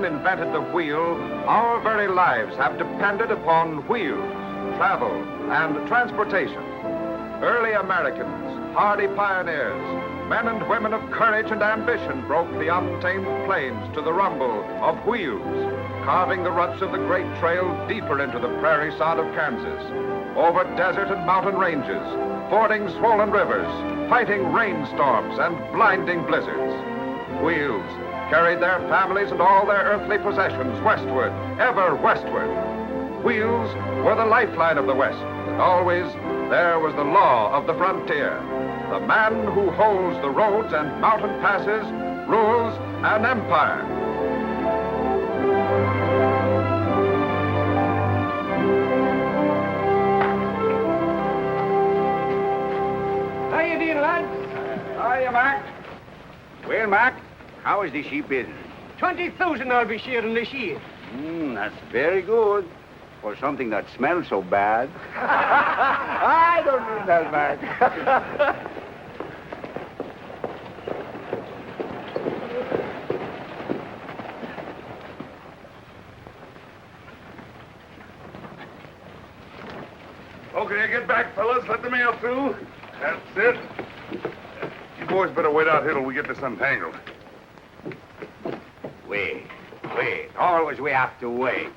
invented the wheel, our very lives have depended upon wheels, travel, and transportation. Early Americans, hardy pioneers, men and women of courage and ambition broke the untamed plains to the rumble of wheels, carving the ruts of the great trail deeper into the prairie sod of Kansas, over desert and mountain ranges, fording swollen rivers, fighting rainstorms and blinding blizzards. Wheels carried their families and all their earthly possessions westward, ever westward. Wheels were the lifeline of the West, and always there was the law of the frontier. The man who holds the roads and mountain passes rules an empire. How you doing, lad? Hiya, Mac. Well, Mac, how is the sheep business? 20,000 I'll be sharing this year. That's very good. For something that smells so bad. I don't mean that, Mac. Okay, get back, fellas. Let the mail through. That's it. You boys better wait out here till we get this untangled. Wait. Always we have to wait.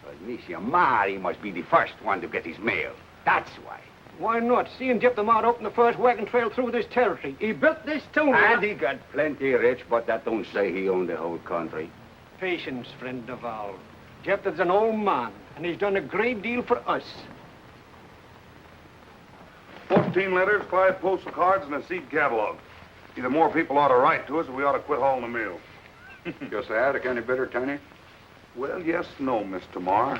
But Monsieur Marr, he must be the first one to get his mail. That's why. Why not? Seeing Jeptha Marr open the first wagon trail through this territory. He built this town. And he got plenty rich, but that don't say he owned the whole country. Patience, friend of all. Jeptha's an old man, and he's done a great deal for us. 14 letters, 5 postal cards, and a seed catalog. Either more people ought to write to us, or we ought to quit hauling the mail. Your sciatic any better, Tony? Well, yes, no, Mr. Marr.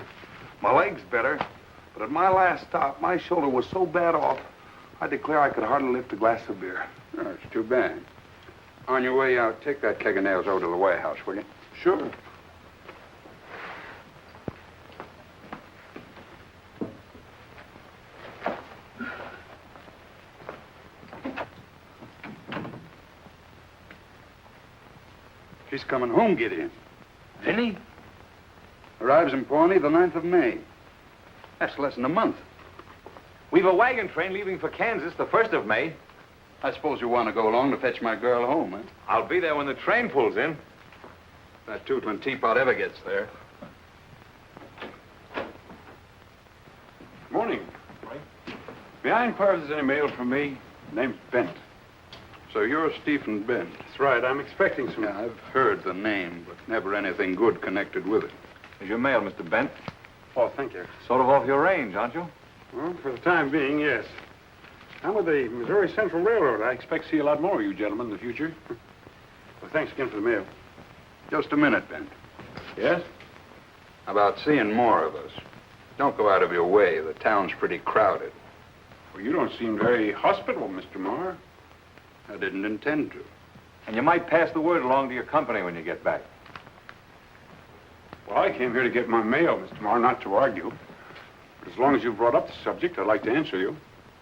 My leg's better, but at my last stop, my shoulder was so bad off, I declare I could hardly lift a glass of beer. Oh, it's too bad. On your way out, take that keg of nails over to the warehouse, will you? Sure. She's coming home, Gideon. Vinnie? Arrives in Pawnee the 9th of May. That's less than a month. We've a wagon train leaving for Kansas the 1st of May. I suppose you want to go along to fetch my girl home, eh? I'll be there when the train pulls in. That tootling teapot ever gets there. Morning. May I inquire if there's any mail from me? Name's Bent. So you're Stephen Bent. That's right. I'm expecting some... Yeah, I've heard the name, but never anything good connected with it. Here's your mail, Mr. Bent. Oh, thank you. Sort of off your range, aren't you? Well, for the time being, yes. I'm with the Missouri Central Railroad. I expect to see a lot more of you gentlemen in the future. Well, thanks again for the mail. Just a minute, Bent. Yes? About seeing more of us. Don't go out of your way. The town's pretty crowded. Well, you don't seem very hospitable, Mr. Marr. I didn't intend to. And you might pass the word along to your company when you get back. Well, I came here to get my mail, Mr. Marr, not to argue. But as long as you've brought up the subject, I'd like to answer you.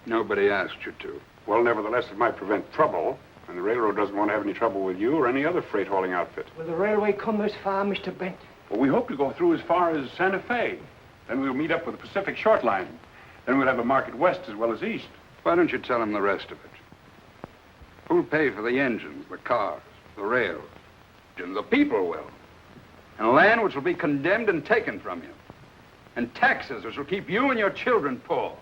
Nobody asked you to. Well, nevertheless, it might prevent trouble. And the railroad doesn't want to have any trouble with you or any other freight hauling outfit. Will the railway come this far, Mr. Bent? Well, we hope to go through as far as Santa Fe. Then we'll meet up with the Pacific Short Line. Then we'll have a market west as well as east. Why don't you tell them the rest of it? Who'll pay for the engines, the cars, the rails? And the people will. And land which will be condemned and taken from you. And taxes which will keep you and your children poor.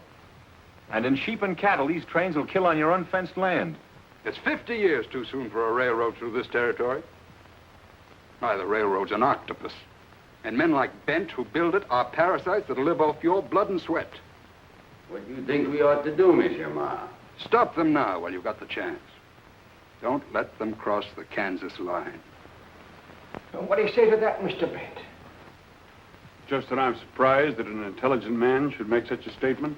And in sheep and cattle, these trains will kill on your unfenced land. It's 50 years too soon for a railroad through this territory. Why, the railroad's an octopus. And men like Bent who build it are parasites that'll live off your blood and sweat. What do you think we ought to do, Monsieur Marr? Stop them now while you've got the chance. Don't let them cross the Kansas line. What do you say to that, Mr. Bent? Just that I'm surprised that an intelligent man should make such a statement.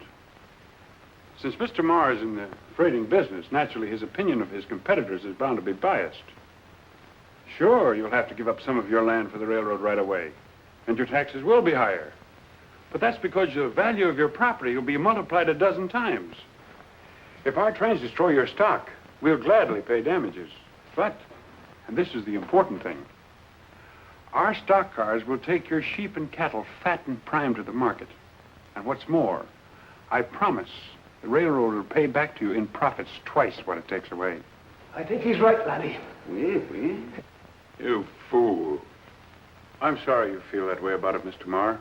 Since Mr. Marr is in the freighting business, naturally his opinion of his competitors is bound to be biased. Sure, you'll have to give up some of your land for the railroad right away, and your taxes will be higher. But that's because the value of your property will be multiplied a dozen times. If our trains destroy your stock, we'll gladly pay damages. But, and this is the important thing, Our stock cars will take your sheep and cattle fat and primed to the market. And what's more, I promise the railroad will pay back to you in profits twice what it takes away. I think he's right, laddie. Oui. You fool. I'm sorry you feel that way about it, Mr. Marr.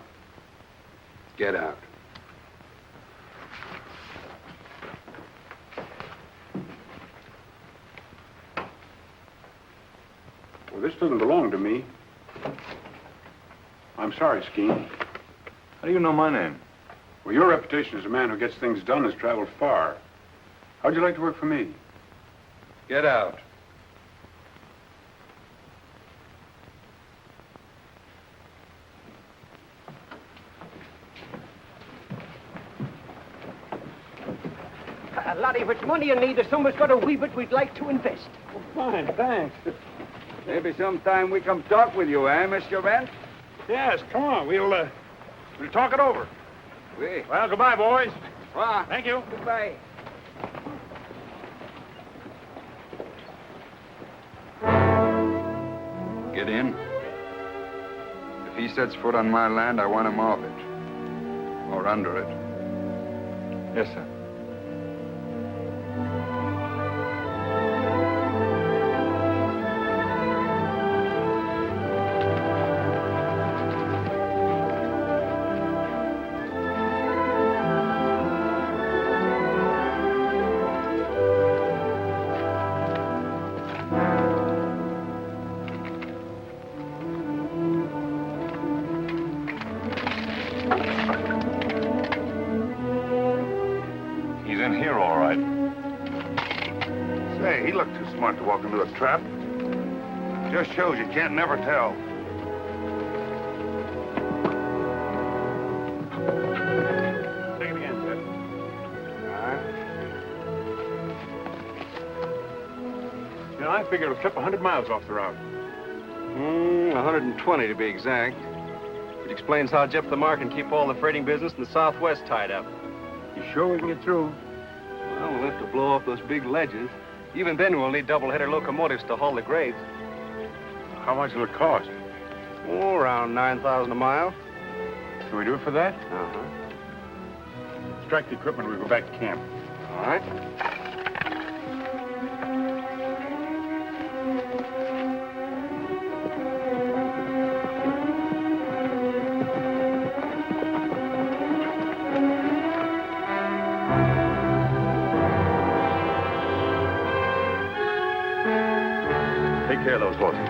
Get out. Well, this doesn't belong to me. I'm sorry, Skeen. How do you know my name? Well, your reputation as a man who gets things done has traveled far. How'd you like to work for me? Get out. Laddie, if it's money you need, if someone's got a wee bit we'd like to invest. Fine, thanks. Maybe sometime we come talk with you, eh, Mr. Bent? Yes, come on. We'll talk it over. Oui. Well, goodbye, boys. Well, Thank you. goodbye. Gideon, if he sets foot on my land, I want him off it. Or under it. Yes, sir. He's in here, all right. Say, he looked too smart to walk into a trap. Just shows you can't never tell. Take it again, Ted. You know, I figure it'll clip 100 miles off the route. 120 to be exact. Which explains how Jeptha Marr can keep all the freighting business in the Southwest tied up. You sure we can get through? Well, we'll have to blow off those big ledges. Even then, we'll need double-header locomotives to haul the grades. How much will it cost? Oh, around 9,000 a mile. Can we do it for that? Uh-huh. Strike the equipment, we'll go back to camp. All right. Take care of those horses.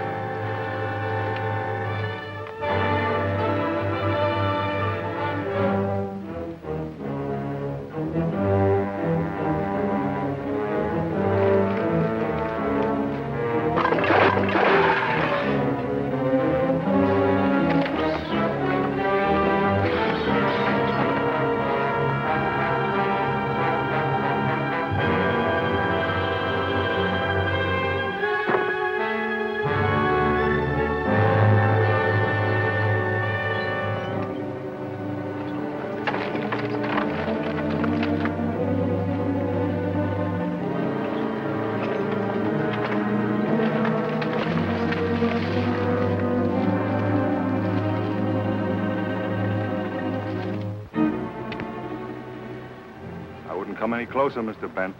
I wouldn't come any closer, Mr. Bent.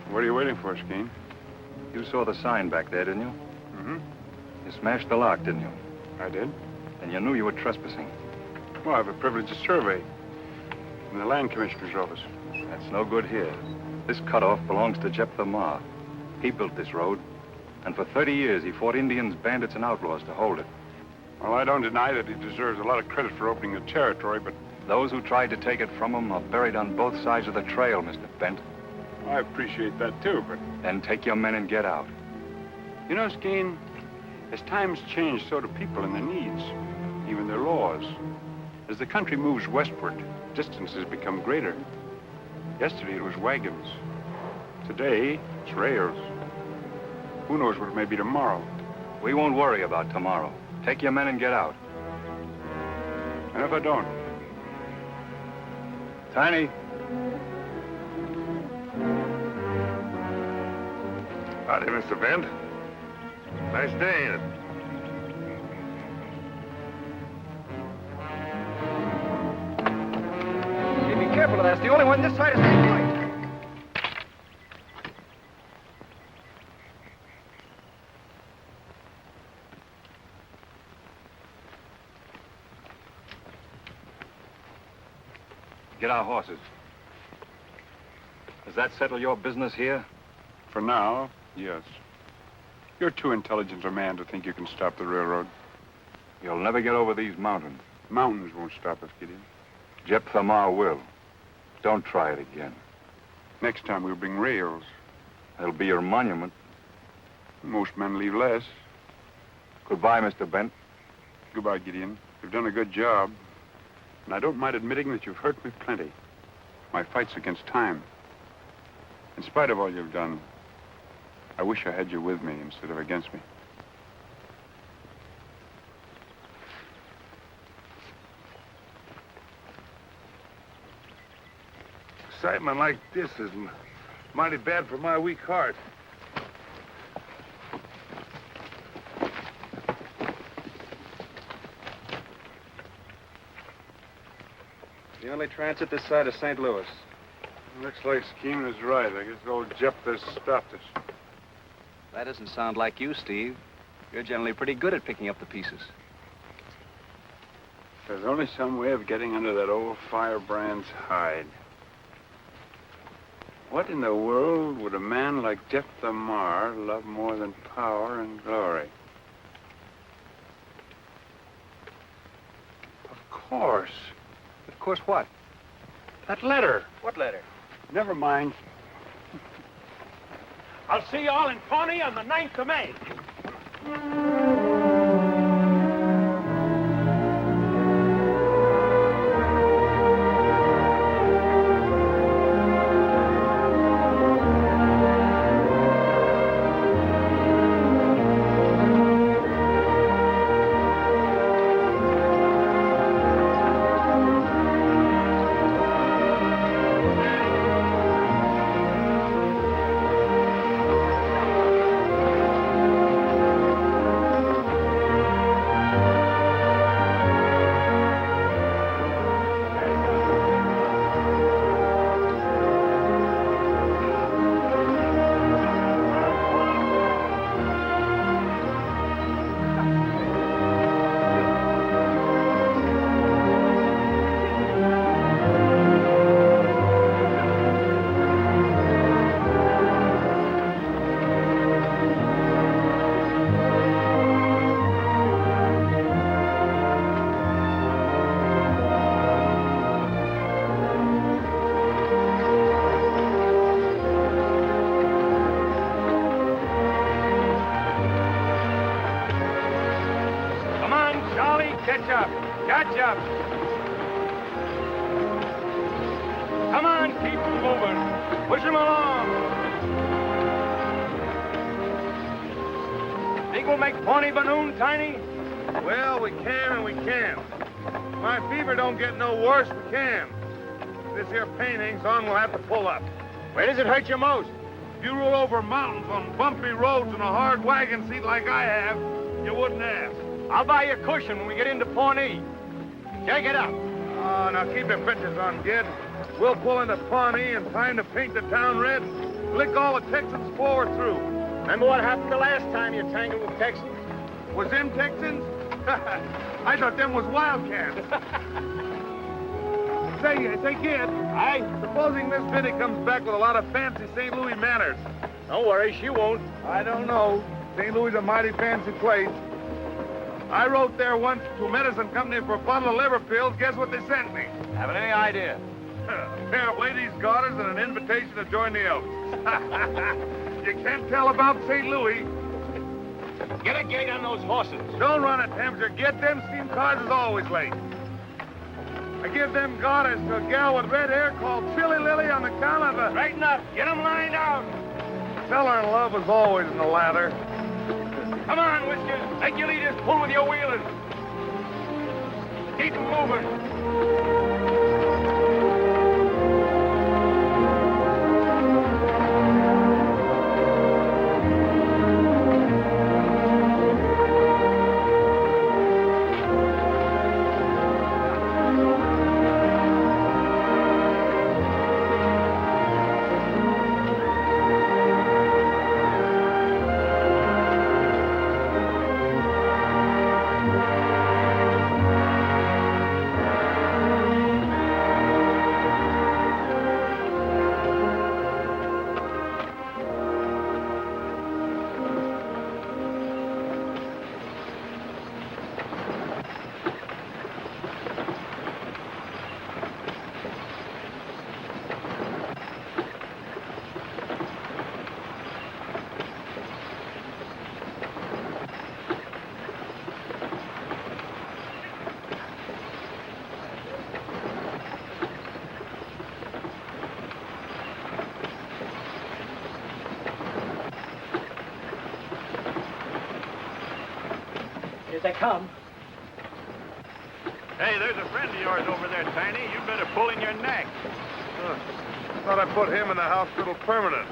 What are you waiting for, Skeen? You saw the sign back there, didn't you? Mm-hmm. You smashed the lock, didn't you? I did. And you knew you were trespassing. Well, I have a privilege of survey from the land commissioner's office. That's no good here. This cutoff belongs to Jeptha Marr. He built this road. And for 30 years, he fought Indians, bandits, and outlaws to hold it. Well, I don't deny that he deserves a lot of credit for opening the territory, but Those who tried to take it from him are buried on both sides of the trail, Mr. Bent. I appreciate that, too, but... Then take your men and get out. You know, Skeen, as times change, so do people and their needs, even their laws. As the country moves westward, distances become greater. Yesterday, it was wagons. Today, it's rails. Who knows what it may be tomorrow? We won't worry about tomorrow. Take your men and get out. And if I don't? Tiny. Howdy, Mr. Bent. Nice day, ain't it? Hey, be careful of that. It's the only one this side of St. Louis. Get our horses. Does that settle your business here? For now, yes. You're too intelligent a man to think you can stop the railroad. You'll never get over these mountains. Mountains won't stop us, Gideon. Jeptha Marr will. Don't try it again. Next time we'll bring rails. That'll be your monument. Most men leave less. Goodbye, Mr. Bent. Goodbye, Gideon. You've done a good job. And I don't mind admitting that you've hurt me plenty. My fight's against time. In spite of all you've done, I wish I had you with me instead of against me. Excitement like this is mighty bad for my weak heart. The only transit this side of St. Louis. Looks like Scheme was right. I guess old Jeptha stopped us. That doesn't sound like you, Steve. You're generally pretty good at picking up the pieces. There's only some way of getting under that old firebrand's hide. What in the world would a man like Jeptha Marr love more than power and glory? Of course. Of course, what? That letter. What letter? Never mind. I'll see you all in Pawnee on the 9th of May. Catch up! Catch up! Come on, keep moving. Push him along. Think we'll make Pawnee by noon, Tiny? Well, we can and we can't. My fever don't get no worse, we can. This here pain hangs on, we'll have to pull up. Where does it hurt you most? If you roll over mountains on bumpy roads in a hard wagon seat like I have, you wouldn't ask. I'll buy you a cushion when we get into Pawnee. Take it up. Oh, now keep the pictures on, kid. We'll pull into Pawnee in time to paint the town red, lick all the Texans before we're through. Remember what happened the last time you tangled with Texans? Was them Texans? I thought them was wildcats. Say, kid. Aye? Supposing Miss Vinnie comes back with a lot of fancy St. Louis manners. Don't worry, she won't. I don't know. St. Louis is a mighty fancy place. I wrote there once to a medicine company for a bottle of liver pills. Guess what they sent me? Haven't any idea. A pair of ladies' garters and an invitation to join the Elks. You can't tell about St. Louis. Get a gate on those horses. Don't run it, Hampshire. Get them steam cars is always late. I give them garters to a gal with red hair called Chili Lily on the count of a... Straighten up. Get them lined out. Tell her love is always in the lather. Come on, Whiskers. Make your leaders pull with your wheelers. Keep them moving. they come. Hey, there's a friend of yours over there, Tiny. You better pull in your neck. Thought I put him in the hospital permanent.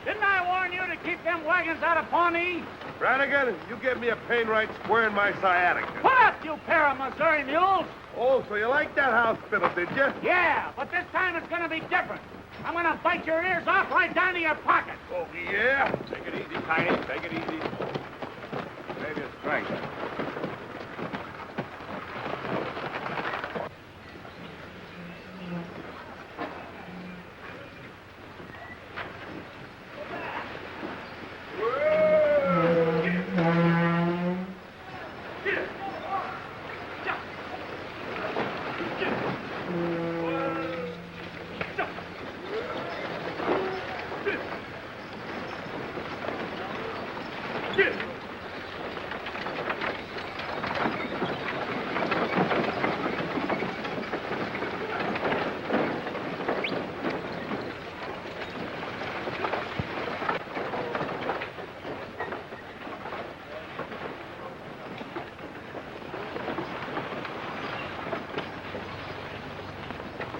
Didn't I warn you to keep them wagons out of Pawnee? Brannigan, you gave me a pain right square in my sciatica. Put up, you pair of Missouri mules! Oh, so you like that hospital, did you? Yeah, but this time it's gonna be different. I'm gonna bite your ears off right down to your pocket. Oh, yeah? Take it easy, Tiny. Take it easy. Save your strength.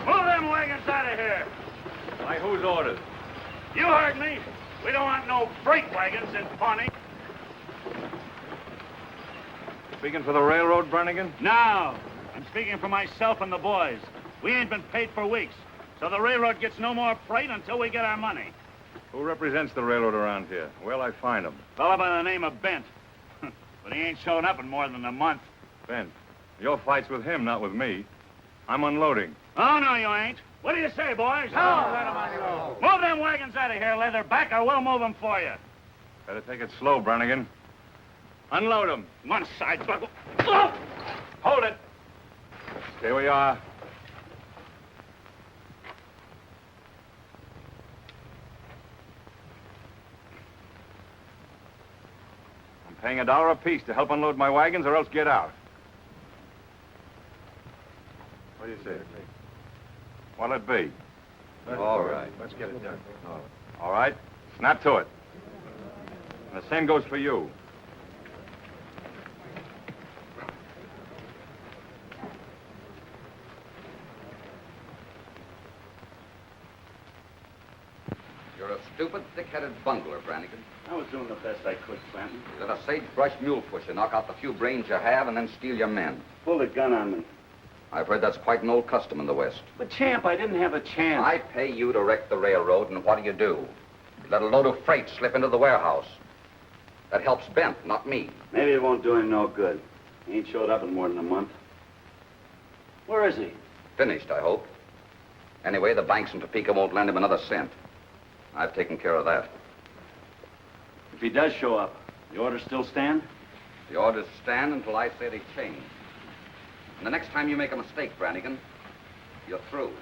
Move them wagons out of here. By whose orders? You heard me. We don't want no freight wagons in Pawnee. Speaking for the railroad, Brannigan? No. I'm speaking for myself and the boys. We ain't been paid for weeks, so the railroad gets no more freight until we get our money. Who represents the railroad around here? Where'll I find him? Fella by the name of Bent. But he ain't shown up in more than a month. Ben, your fight's with him, not with me. I'm unloading. Oh, no, you ain't. What do you say, boys? Move them wagons out of here, Leatherback, or we'll move them for you. Better take it slow, Brannigan. Unload him. One side buckle. Oh! Hold it. Here we are. I'm paying $1 apiece to help unload my wagons, or else get out. What do you say? What'll it be? All right. Let's get it done. All right. Snap to it. And the same goes for you. You're a stupid, thick-headed bungler, Brannigan. I was doing the best I could, Clanton. You let a sagebrush mule pusher knock out the few brains you have and then steal your men. Pull the gun on me. I've heard that's quite an old custom in the West. But, Champ, I didn't have a chance. I pay you to wreck the railroad, and what do? You let a load of freight slip into the warehouse. That helps Bent, not me. Maybe it won't do him no good. He ain't showed up in more than a month. Where is he? Finished, I hope. Anyway, the banks in Topeka won't lend him another cent. I've taken care of that. If he does show up, the orders still stand? The orders stand until I say they change. And the next time you make a mistake, Brannigan, you're through.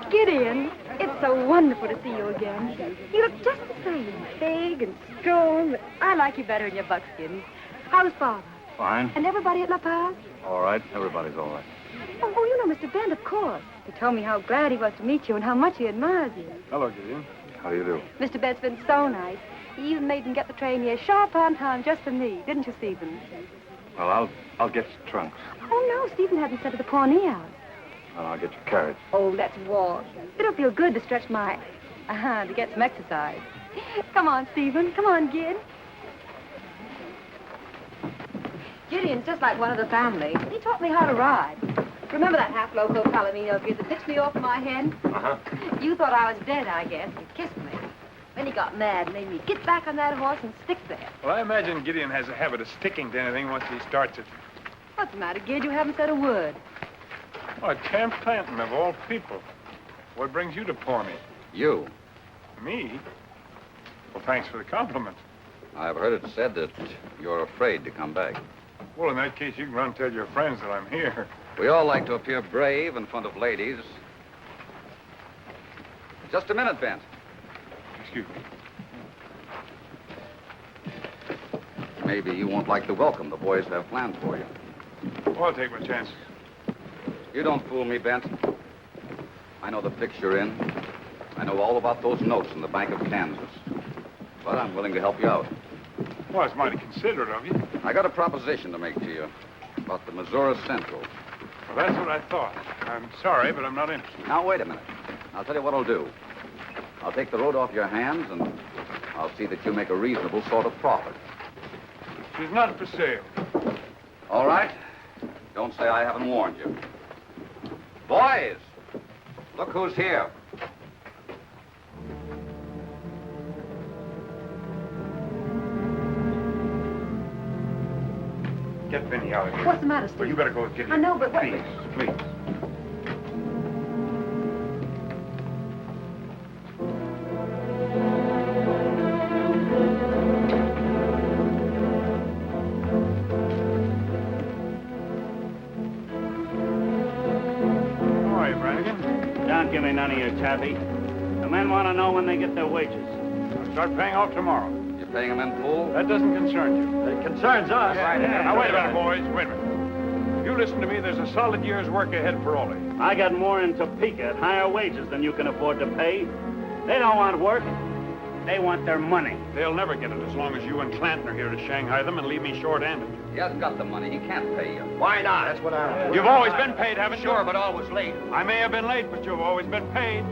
Gideon, it's so wonderful to see you again. You look just the same, big and strong. I like you better in your buckskin. How's Father? Fine. And everybody at La Paz? All right. Everybody's all right. Oh, you know Mr. Bent, of course. He told me how glad he was to meet you and how much he admires you. Hello, Gideon. How do you do? Mr. Bent's been so nice. He even made him get the train here sharp on time just for me, didn't you, Stephen? Well, I'll get your trunks. Oh, no, Stephen hadn't sent to the Pawnee house. And I'll get your carriage. Oh, let's walk. It'll feel good to stretch my... to get some exercise. Come on, Stephen. Come on, Gid. Gideon's just like one of the family. He taught me how to ride. Remember that half-loco Palomino kid that pitched me off my head? Uh-huh. You thought I was dead, I guess. You kissed me. Vinnie got mad and made me get back on that horse and stick there. Well, I imagine Gideon has a habit of sticking to anything once he starts it. What's the matter, Gid? You haven't said a word. Oh, Camp Clanton, of all people. What brings you to Pawnee? You. Me? Well, thanks for the compliment. I've heard it said that you're afraid to come back. Well, in that case, you can run and tell your friends that I'm here. We all like to appear brave in front of ladies. Just a minute, Bent. Excuse me. Maybe you won't like the welcome the boys have planned for you. Well, I'll take my chances. You don't fool me, Bent. I know the fix you're in. I know all about those notes in the Bank of Kansas. But I'm willing to help you out. Well, it's mighty considerate of you. I got a proposition to make to you about the Missouri Central. Well, that's what I thought. I'm sorry, but I'm not interested. Now, wait a minute. I'll tell you what I'll do. I'll take the road off your hands, and I'll see that you make a reasonable sort of profit. She's not for sale. All right. Don't say I haven't warned you. Boys, look who's here. Get Vinnie out of here. What's the matter, Steve? Well, you better go with Gideon. I know, but what... Please, please. How are you, Brannigan? Don't give me none of your taffy. The men want to know when they get their wages. I'll start paying off tomorrow. You're paying them in full? That doesn't concern you. It concerns us. Now, wait a minute, boys. Wait a minute. You listen to me. There's a solid year's work ahead for all of you. I got more in Topeka at higher wages than you can afford to pay. They don't want work. They want their money. They'll never get it as long as you and Clanton are here to Shanghai them and leave me short-handed. He hasn't got the money. He can't pay you. Why not? That's what I... You've always been paid, haven't you? Sure, but always late. I may have been late, but you've always been paid.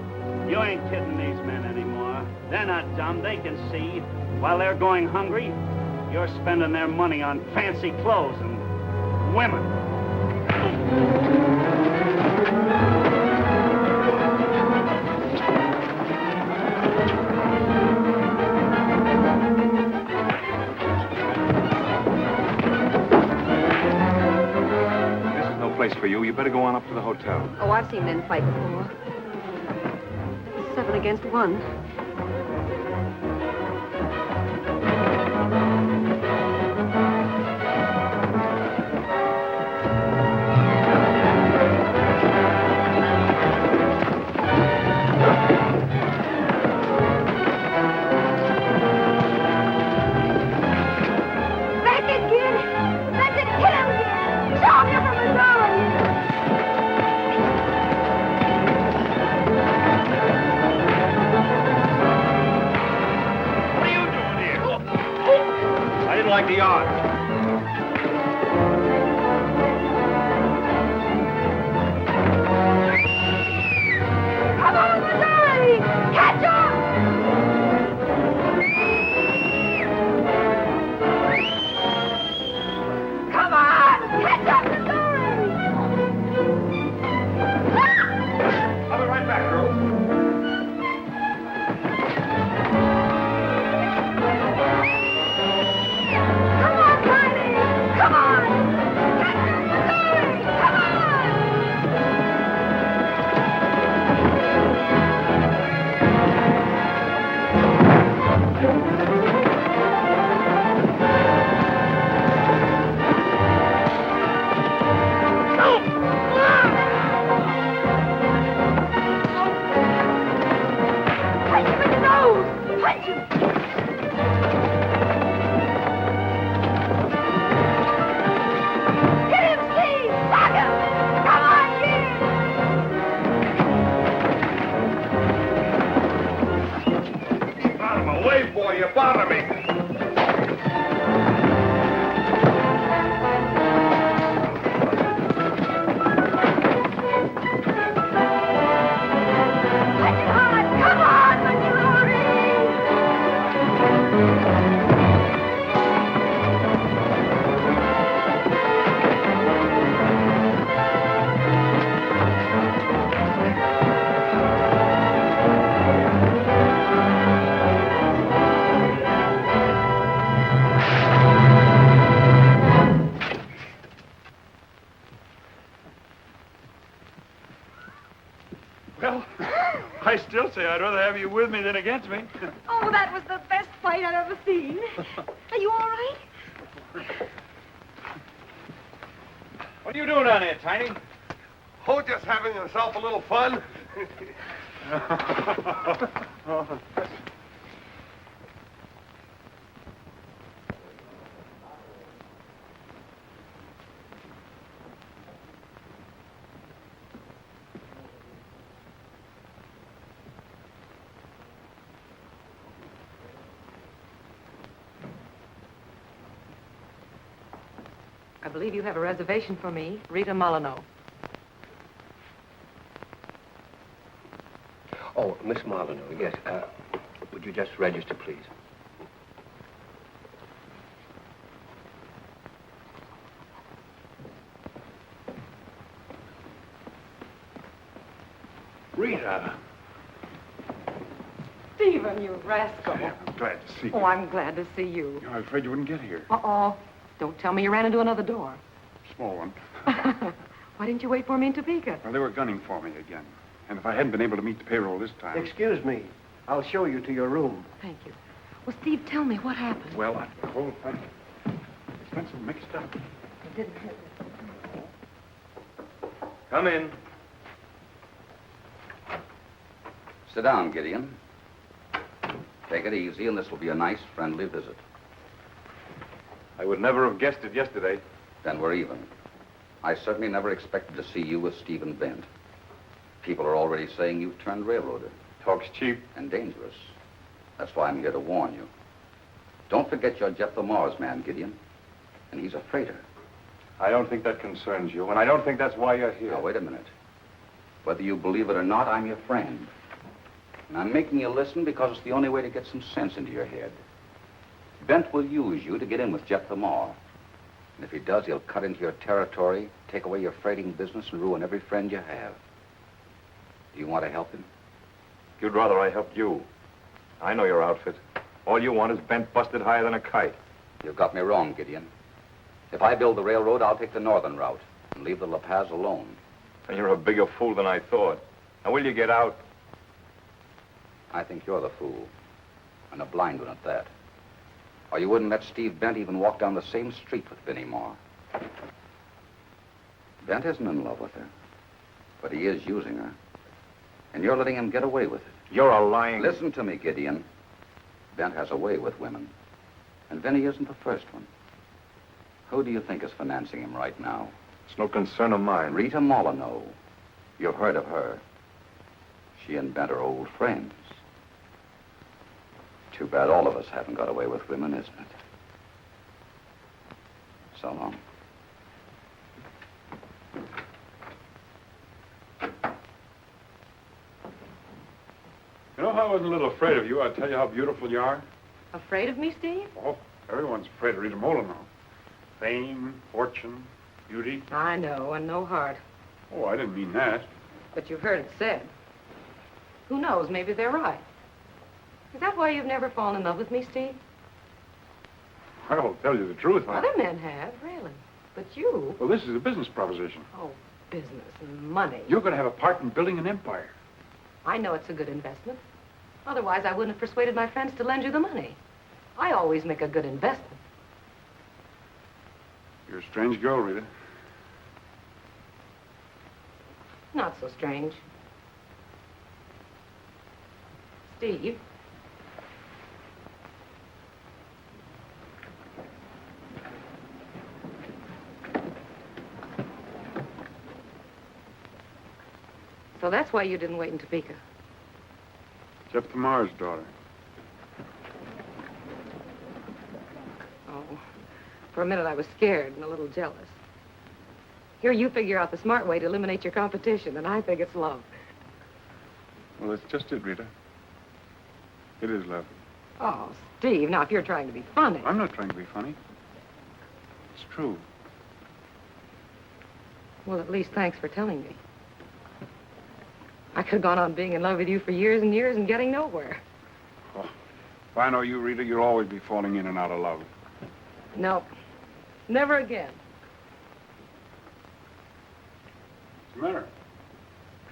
You ain't kidding these men anymore. They're not dumb. They can see. While they're going hungry, you're spending their money on fancy clothes and women. This is no place for you. You better go on up to the hotel. Oh, I've seen men fight before. 7 against 1. Like the odds. Come on, Missouri! Catch up! Come on! Catch up, Missouri! I'll be right back, girls. Come on, still say I'd rather have you with me than against me. Oh, that was the best fight I've ever seen. Are you all right? What are you doing down here, Tiny? Oh, just having yourself a little fun. I believe you have a reservation for me, Rita Molyneaux. Oh, Miss Molyneaux, yes. Would you just register, please? Rita. Stephen, you rascal. I'm glad to see you. Oh, I'm glad to see you. I was afraid you wouldn't get here. Uh-oh. Don't tell me you ran into another door. Small one. Why didn't you wait for me in Topeka? Well, they were gunning for me again. And if I hadn't been able to meet the payroll this time... Excuse me. I'll show you to your room. Thank you. Well, Steve, tell me what happened. Well, the whole thing... It's been so mixed up. It didn't hurt. Come in. Sit down, Gideon. Take it easy, and this will be a nice, friendly visit. I would never have guessed it yesterday. Then we're even. I certainly never expected to see you with Stephen Bent. People are already saying you've turned railroader. Talks cheap. And dangerous. That's why I'm here to warn you. Don't forget you're Jeptha Marr's man, Gideon. And he's a freighter. I don't think that concerns you, and I don't think that's why you're here. Now, wait a minute. Whether you believe it or not, I'm your friend. And I'm making you listen because it's the only way to get some sense into your head. Bent will use you to get in with Jeptha Marr. And if he does, he'll cut into your territory, take away your freighting business, and ruin every friend you have. Do you want to help him? You'd rather I helped you. I know your outfit. All you want is Bent busted higher than a kite. You've got me wrong, Gideon. If I build the railroad, I'll take the northern route and leave the La Paz alone. And you're a bigger fool than I thought. Now, will you get out? I think you're the fool. And a blind one at that. Or you wouldn't let Steve Bent even walk down the same street with Vinnie Marr. Bent isn't in love with her. But he is using her. And you're letting him get away with it. You're a lying... Listen to me, Gideon. Bent has a way with women. And Vinnie isn't the first one. Who do you think is financing him right now? It's no concern of mine. Rita Molyneaux. You've heard of her. She and Bent are old friends. Too bad all of us haven't got away with women, isn't it? So long. You know how I was a little afraid of you? I'll tell you how beautiful you are. Afraid of me, Steve? Oh, everyone's afraid of Rita Molyneaux. Fame, fortune, beauty. I know, and no heart. Oh, I didn't mean that. But you've heard it said. Who knows, maybe they're right. Is that why you've never fallen in love with me, Steve? I'll tell you the truth. Other men have, really. But you... Well, this is a business proposition. Oh, business and money. You're going to have a part in building an empire. I know it's a good investment. Otherwise, I wouldn't have persuaded my friends to lend you the money. I always make a good investment. You're a strange girl, Rita. Not so strange. Steve. So that's why you didn't wait in Topeka. Jeptha Marr's daughter. Oh, for a minute I was scared and a little jealous. Here you figure out the smart way to eliminate your competition, and I think it's love. Well, that's just it, Rita. It is love. Oh, Steve, now if you're trying to be funny. I'm not trying to be funny. It's true. Well, at least thanks for telling me. I could have gone on being in love with you for years and years and getting nowhere. Oh, if I know you, Rita, you'll always be falling in and out of love. No, never again. What's the matter?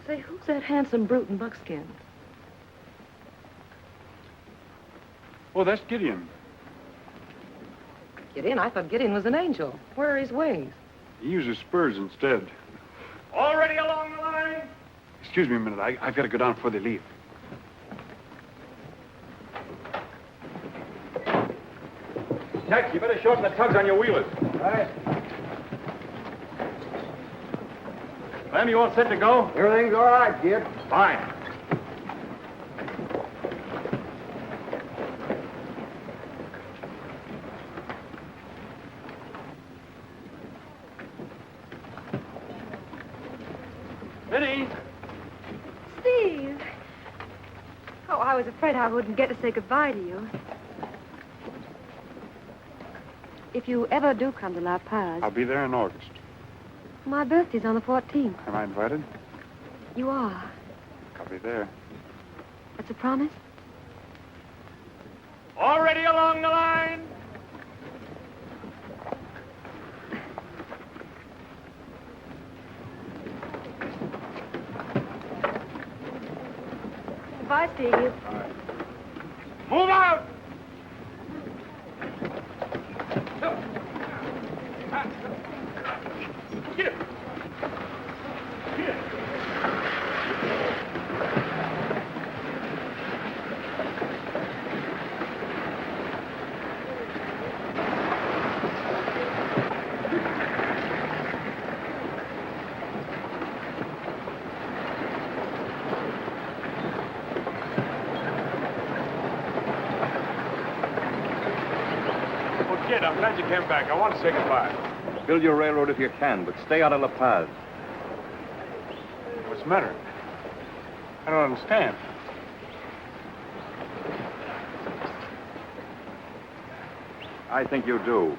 Say, who's that handsome brute in Buckskin? Oh, that's Gideon. Gideon? I thought Gideon was an angel. Where are his wings? He uses spurs instead. Already along the line? Excuse me a minute. I've got to go down before they leave. Jack, you better shorten the tugs on your wheelers. Right. Lem, you all set to go? Everything's all right, kid. Fine. Vinnie! Steve! Oh, I was afraid I wouldn't get to say goodbye to you. If you ever do come to La Paz, I'll be there in August. my birthday's on the 14th. Am I invited? You are. I'll be there. That's a promise? Already along the line? Goodbye, Steve. Move out! Kid, I'm glad you came back. I want to say goodbye. Build your railroad if you can, but stay out of La Paz. What's the matter? I don't understand. I think you do.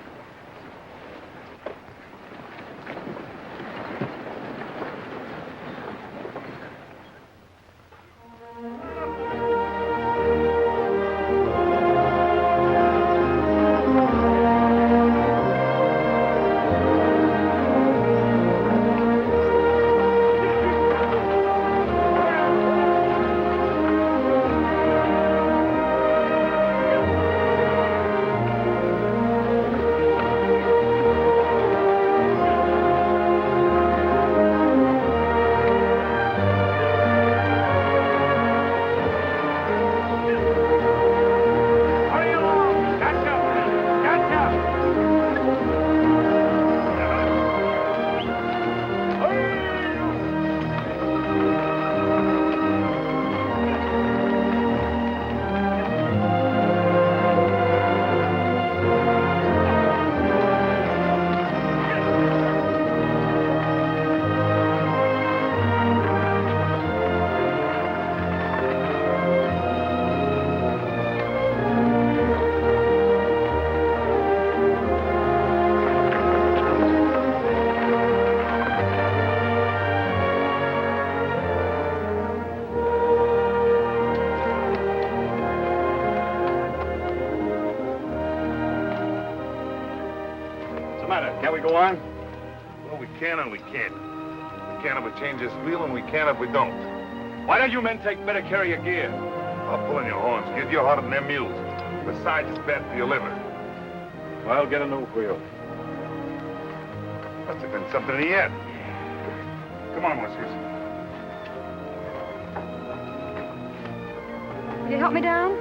Can we go on? Well, we can and we can't. We can if we change this wheel, and we can if we don't. Why don't you men take better care of your gear? I'll pull in your horns, kid. You're harder than them mules. Besides, it's bad for your liver. Well, get a new wheel. Must have been something in the end. Come on, Whiskers. Will you help me down?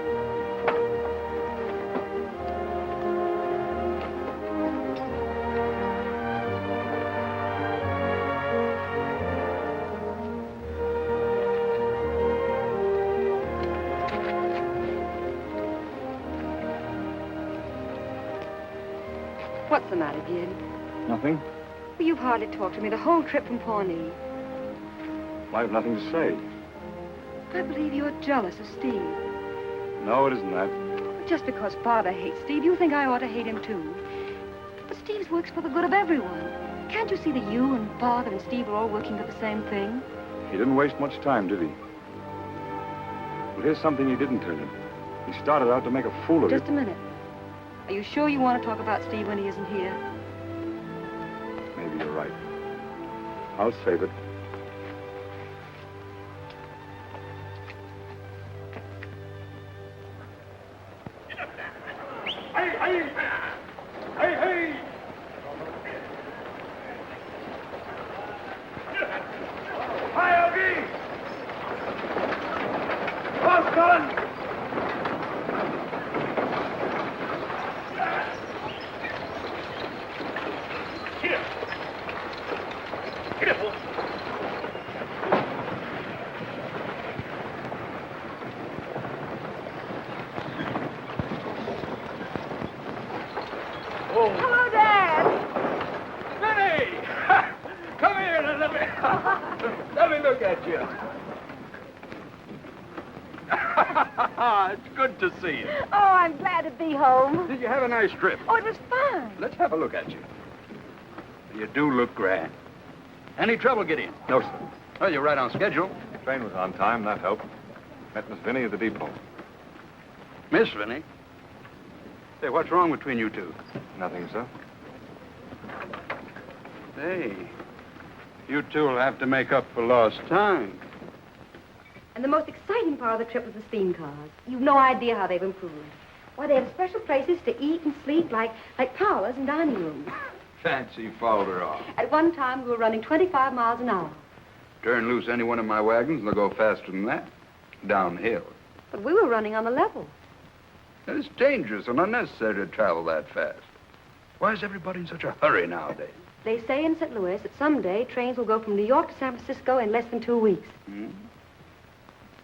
What's the matter, Gid? Nothing? Well, you've hardly talked to me the whole trip from Pawnee. I have nothing to say. I believe you're jealous of Steve. No, it isn't that. Just because Father hates Steve, you think I ought to hate him, too. But Steve's works for the good of everyone. Can't you see that you and Father and Steve are all working for the same thing? He didn't waste much time, did he? Well, here's something he didn't turn in. He started out to make a fool of you. Just a minute. Are you sure you want to talk about Steve when he isn't here? Maybe you're right. I'll save it. Hello, Dad. Vinnie! Come here and let me look at you. It's good to see you. Oh, I'm glad to be home. Did you have a nice trip? Oh, it was fun. Let's have a look at you. You do look grand. Any trouble, Gideon? No, sir. Well, you're right on schedule. The train was on time, that helped. Met Miss Vinnie at the depot. Miss Vinnie? Say, what's wrong between you two? Nothing, sir. Hey, you two will have to make up for lost time. And the most exciting part of the trip was the steam cars. You've no idea how they've improved. Why, they have special places to eat and sleep, like parlors and dining rooms. Fancy fouled her off. At one time, we were running 25 miles an hour. Turn loose any one of my wagons, and they'll go faster than that. Downhill. But we were running on the level. It's dangerous and unnecessary to travel that fast. Why is everybody in such a hurry nowadays? They say in St. Louis that someday trains will go from New York to San Francisco in less than 2 weeks. Hmm?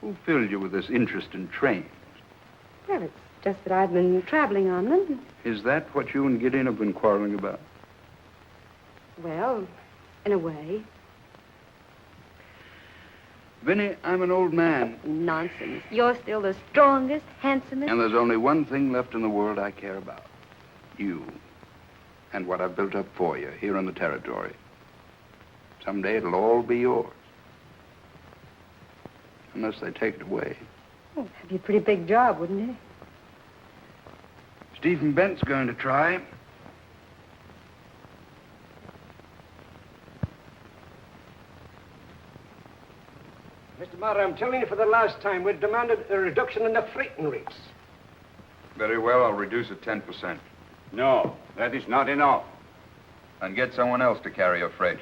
Who filled you with this interest in trains? Well, it's just that I've been traveling on them. Is that what you and Gideon have been quarreling about? Well, in a way. Vinnie, I'm an old man. Nonsense. You're still the strongest, handsomest. And there's only one thing left in the world I care about. You. And what I've built up for you here on the territory. Someday it'll all be yours. Unless they take it away. Oh, that'd be a pretty big job, wouldn't it? Stephen Bent's going to try. Mr. Marr, I'm telling you for the last time, we've demanded a reduction in the freighting rates. Very well, I'll reduce it 10%. No, that is not enough. And get someone else to carry your freight.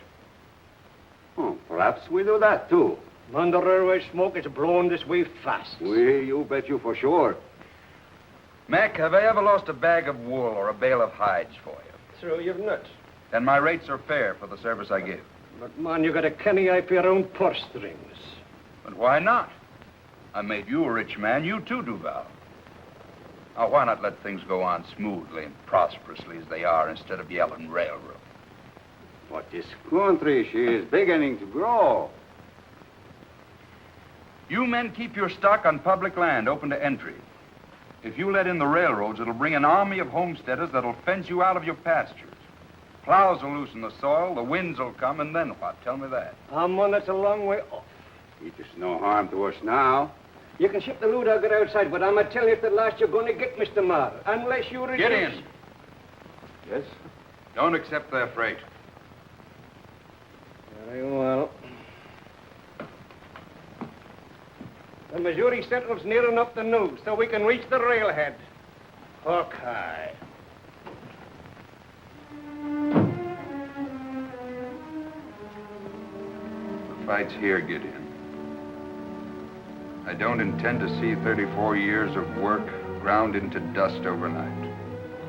Oh, perhaps we do that, too. Man, the railway smoke is blowing this way fast. You bet you for sure. Mac, have I ever lost a bag of wool or a bale of hides for you? True, you've not. Then my rates are fair for the service I give. But, man, you got a canny eye for your own purse strings. But why not? I made you a rich man. You too do, Val. Now, why not let things go on smoothly and prosperously as they are instead of yelling railroad? But this country, she is beginning to grow. You men keep your stock on public land open to entry. If you let in the railroads, it'll bring an army of homesteaders that'll fence you out of your pastures. Plows will loosen the soil, the winds will come, and then what? Tell me that. Man, that's a long way off. It is no harm to us now. You can ship the loot I'll get outside, but I'm a telling you at the last you're going to get, Mr. Marr, unless you reduce... Gideon. Yes? Don't accept their freight. Very well. The Missouri Central's near enough to news, so we can reach the railhead. Hook high. The fight's here, Gideon. I don't intend to see 34 years of work ground into dust overnight.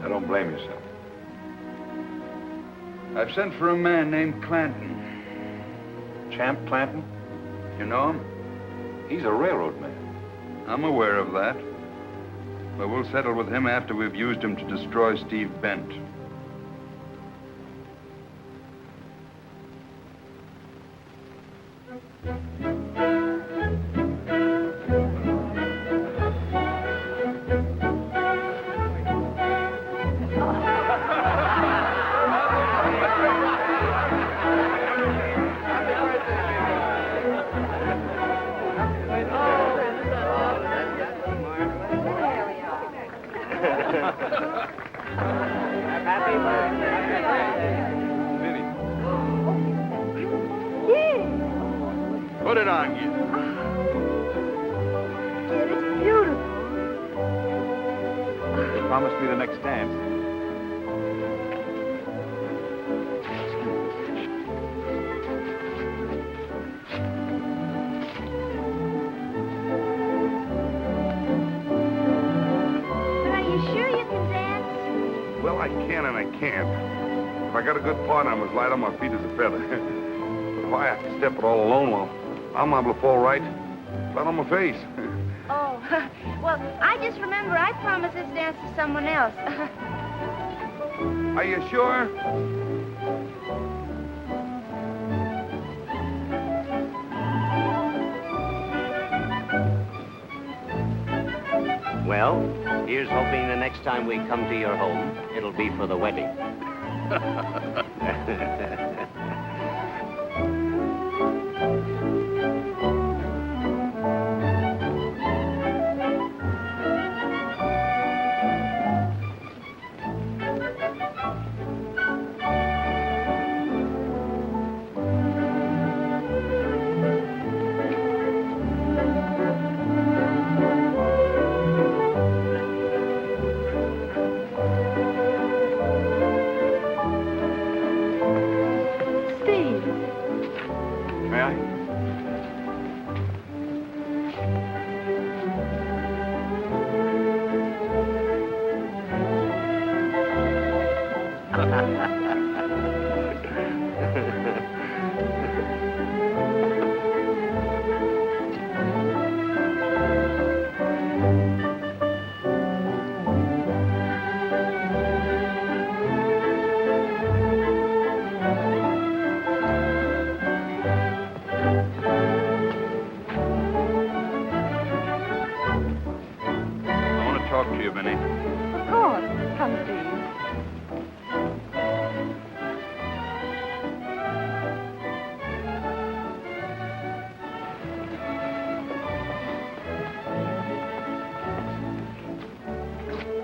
I don't blame you, sir. I've sent for a man named Clanton. Champ Clanton? You know him? He's a railroad man. I'm aware of that. But we'll settle with him after we've used him to destroy Steve Bent. Put it on, you. It's beautiful. He promised me the next dance. But are you sure you can dance? Well, I can and I can't. If I got a good partner, I'm as light on my feet as a feather. But if I have to step it all alone, well, I'm liable to fall right flat on my face. Oh, well, I just remember I promised this dance to someone else. Are you sure? Well, here's hoping the next time we come to your home, it'll be for the wedding. Talk to you, Vinnie. Of course. Come, Steve.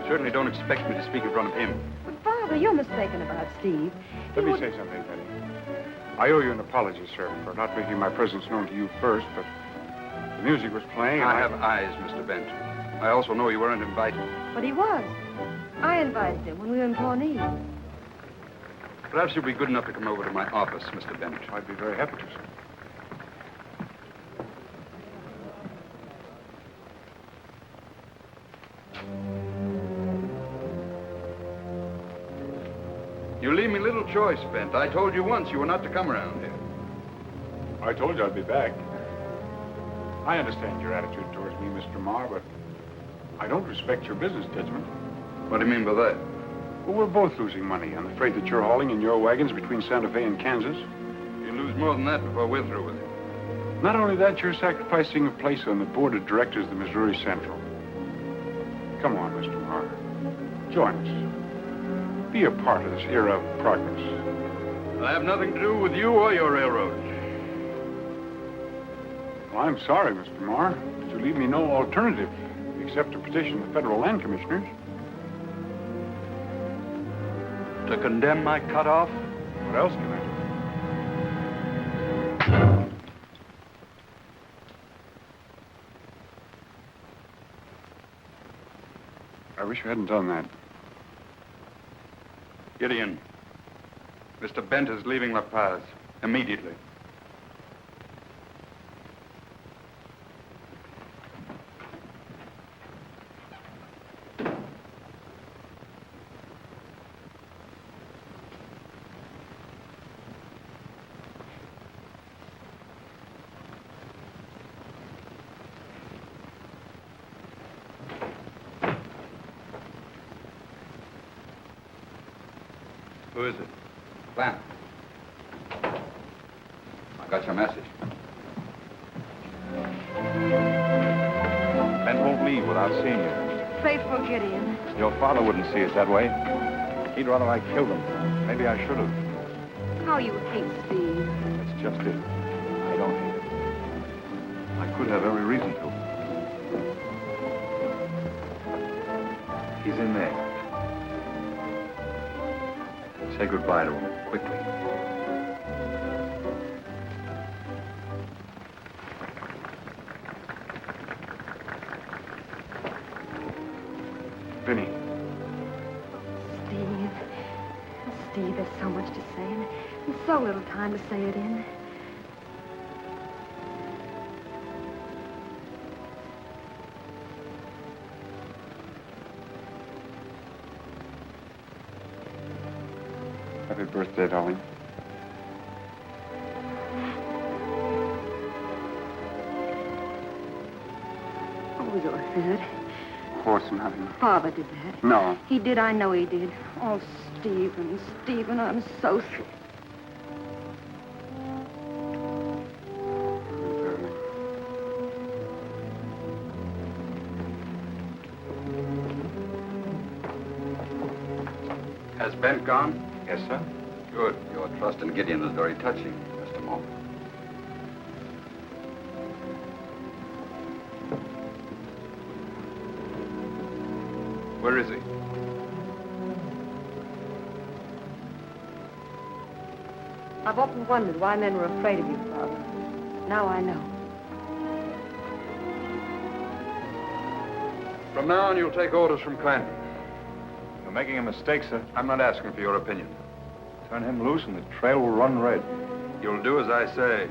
Certainly don't expect me to speak in front of him. But, Father, you're mistaken about Steve. Let me say something, Vinnie. I owe you an apology, sir, for not making my presence known to you first, but the music was playing and I have eyes, Mr. Bent. I also know you weren't invited. But he was. I invited him when we were in Pawnee. Perhaps you'll be good enough to come over to my office, Mr. Bent. I'd be very happy to, sir. You leave me little choice, Bent. I told you once you were not to come around here. I told you I'd be back. I understand your attitude towards me, Mr. Marr, but I don't respect your business judgment. What do you mean by that? Well, we're both losing money on the freight that you're hauling in your wagons between Santa Fe and Kansas. You lose more than that before we're through with you. Not only that, you're sacrificing a place on the board of directors of the Missouri Central. Come on, Mr. Marr. Join us. Be a part of this era of progress. I have nothing to do with you or your railroad. Well, I'm sorry, Mr. Marr, but you leave me no alternative except to petition the federal land commissioners. To condemn my cutoff? What else can I do? I wish you hadn't done that. Gideon, Mr. Bent is leaving La Paz immediately. Who is it? Clam. I got your message. Bent won't leave without seeing you. Faithful Gideon. Your father wouldn't see us that way. He'd rather I killed him. Maybe I should have. How you hate Steve. That's just it. I don't hate him. I could have every reason to. He's in there. Say goodbye to him, quickly. Vinnie. Steve. Steve, there's so much to say and so little time to say it in. Happy birthday, darling. Oh, you're hurt. horse from having me. Father did that. No. He did, I know he did. Oh, Stephen, I'm so sorry. Has Ben gone? Yes, sir. Good. Your trust in Gideon is very touching, Mr. Moore. Where is he? I've often wondered why men were afraid of you, Father. Now I know. From now on, you'll take orders from Clanton. You're making a mistake, sir. I'm not asking for your opinion. Turn him loose and the trail will run red. You'll do as I say.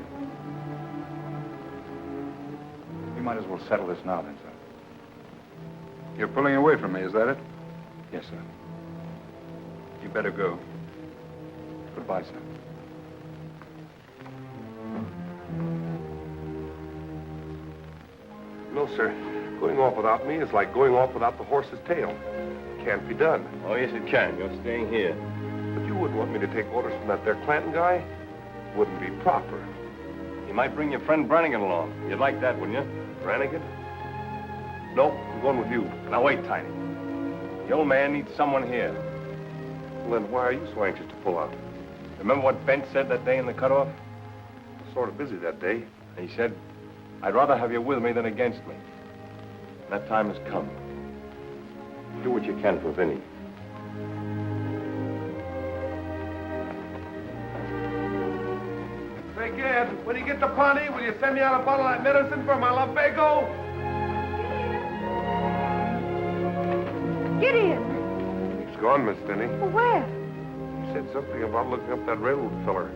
We might as well settle this now, then, sir. You're pulling away from me, is that it? Yes, sir. You better go. Goodbye, sir. No, sir. Going off without me is like going off without the horse's tail. Can't be done. Oh, yes, it can. You're staying here. But you wouldn't want me to take orders from that there Clanton guy? Wouldn't be proper. You might bring your friend Brannigan along. You'd like that, wouldn't you? Brannigan? No, I'm going with you. Now, wait, Tiny. The old man needs someone here. Well, then why are you so anxious to pull out? Remember what Bent said that day in the cutoff? Sort of busy that day. He said, I'd rather have you with me than against me. That time has come. Do what you can for Vinnie. Say, Gad, when you get to Pawnee, will you send me out a bottle of that medicine for my lumbago? Gideon! He's gone, Miss Vinnie. Well, where? He said something about looking up that railroad feller.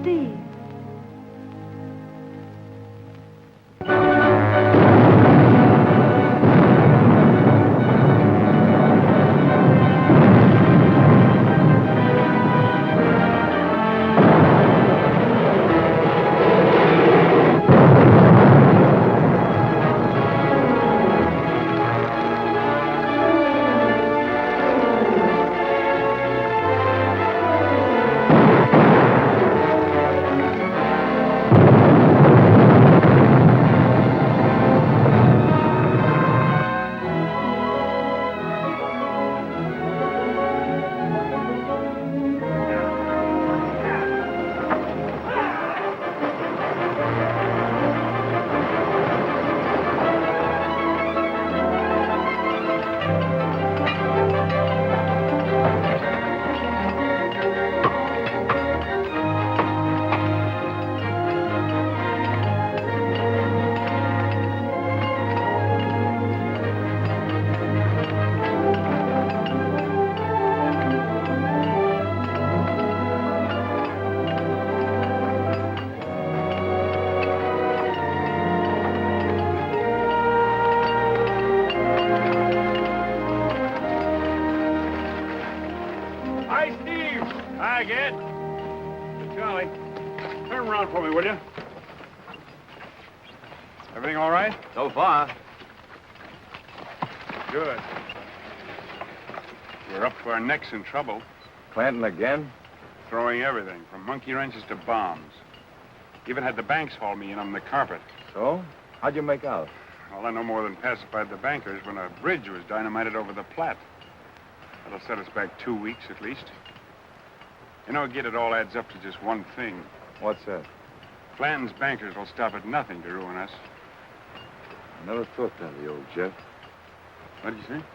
Steve. Everything all right? So far. Good. We're up to our necks in trouble. Clanton again? Throwing everything, from monkey wrenches to bombs. Even had the banks haul me in on the carpet. So? How'd you make out? Well, I no more than pacified the bankers when a bridge was dynamited over the Platte. That'll set us back 2 weeks at least. You know, Gid, it all adds up to just one thing. What's that? Clanton's bankers will stop at nothing to ruin us. I never thought that of the old Jeff. What did you say?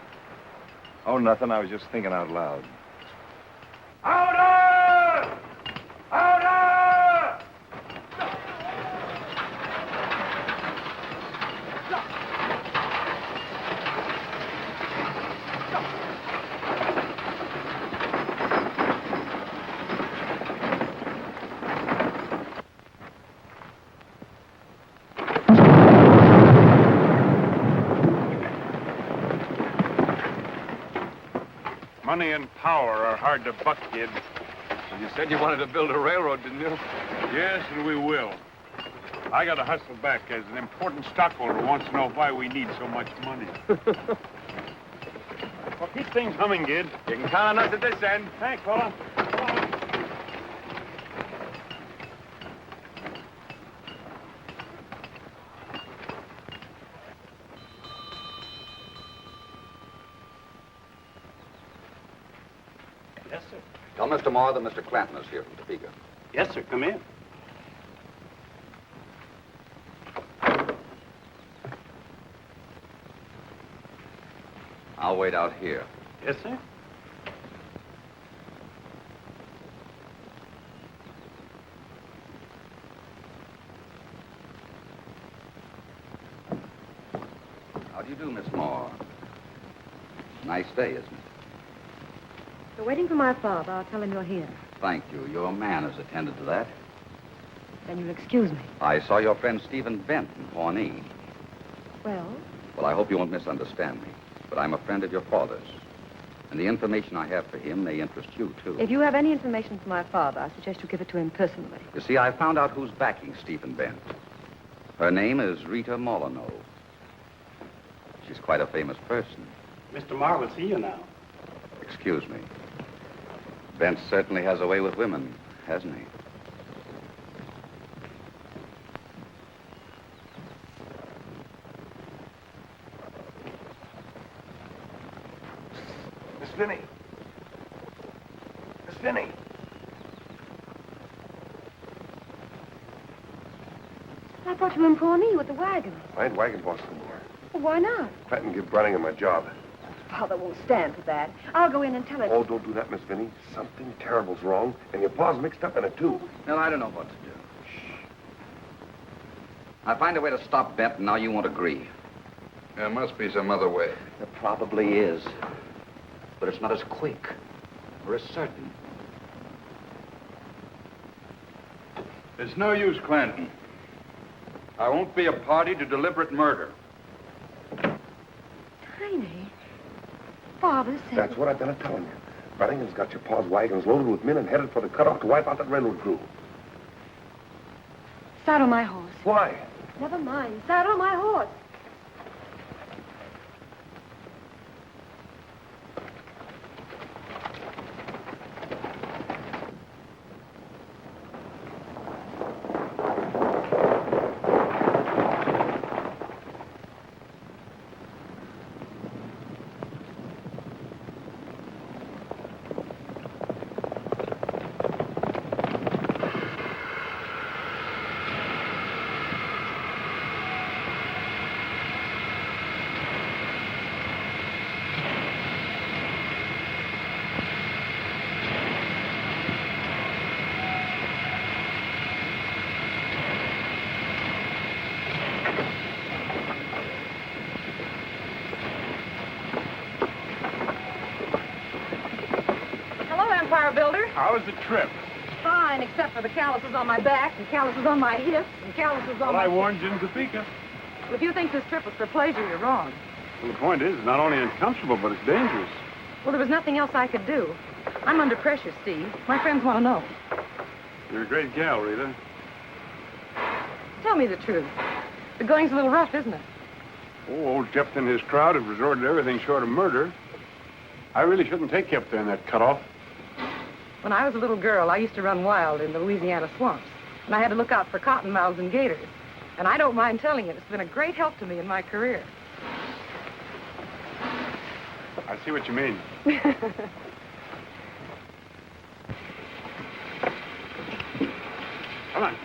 Oh, nothing. I was just thinking out loud. Order! Order! Money and power are hard to buck, Gid. You said you wanted to build a railroad, didn't you? Yes, and we will. I got to hustle back as an important stockholder who wants to know why we need so much money. Well, keep things humming, Gid. You can count on us at this end. Thanks, fella. Yes, sir. Tell Mr. Marr that Mr. Clanton is here from Topeka. Yes, sir. Come in. I'll wait out here. Yes, sir. How do you do, Miss Marr? Nice day, isn't it? You're waiting for my father. I'll tell him you're here. Thank you. Your man has attended to that. Then you'll excuse me. I saw your friend Stephen Bent in Pawnee. Well? Well, I hope you won't misunderstand me, but I'm a friend of your father's. And the information I have for him may interest you, too. If you have any information for my father, I suggest you give it to him personally. You see, I found out who's backing Stephen Bent. Her name is Rita Molyneaux. She's quite a famous person. Mr. Marr will see you now. Excuse me. Bent certainly has a way with women, hasn't he? Miss Vinnie. Miss Vinnie. I thought you were in Pawnee with the wagon. I ain't wagon boss no more. Well, why not? Clanton give Browning my job. Father won't stand for that. I'll go in and tell him. Oh, don't do that, Miss Vinnie. Something terrible's wrong, and your pa's mixed up in it, too. No, I don't know what to do. I find a way to stop Bent, and now you won't agree. There must be some other way. There probably is. But it's not as quick or as certain. It's no use, Clanton. I won't be a party to deliberate murder. Tiny. Father said... That's what I've been telling you. Browningham got your pa's wagons loaded with men and headed for the cutoff to wipe out that railroad crew. Saddle my horse. Why? Never mind. Saddle my horse. Builder. How was the trip? Fine, except for the calluses on my back, and calluses on my hips, and calluses on my... I warned you in Topeka. Well, if you think this trip was for pleasure, you're wrong. Well, the point is, it's not only uncomfortable, but it's dangerous. Well, there was nothing else I could do. I'm under pressure, Steve. My friends want to know. You're a great gal, Rita. Tell me the truth. The going's a little rough, isn't it? Oh, old Jeptha and his crowd have resorted to everything short of murder. I really shouldn't take you up there in that cutoff. When I was a little girl, I used to run wild in the Louisiana swamps, and I had to look out for cottonmouths and gators. And I don't mind telling you, it's been a great help to me in my career. I see what you mean. Come on.